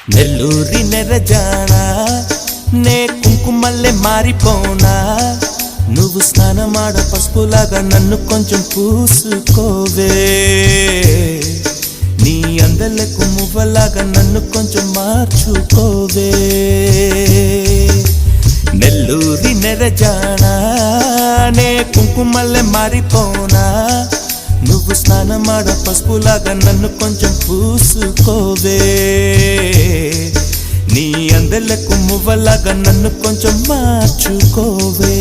నెల్లూరి నెరజానా నే కుంకుమల్లె మారిపోనా నువ్వు స్నానమాడ పసుపులాగా నన్ను కొంచెం పూసుకోవే నీ అందలకు మువ్వలాగా నన్ను కొంచెం మార్చుకోవే నెల్లూరి నెరజానా నే కుంకుమల్లె మారిపోనా నువ్వు స్నానమాడ పసుపులాగా నన్ను కొంచెం పూసుకోవే నీ అందలకు మువ్వలాగా నన్ను కొంచెం మార్చుకోవే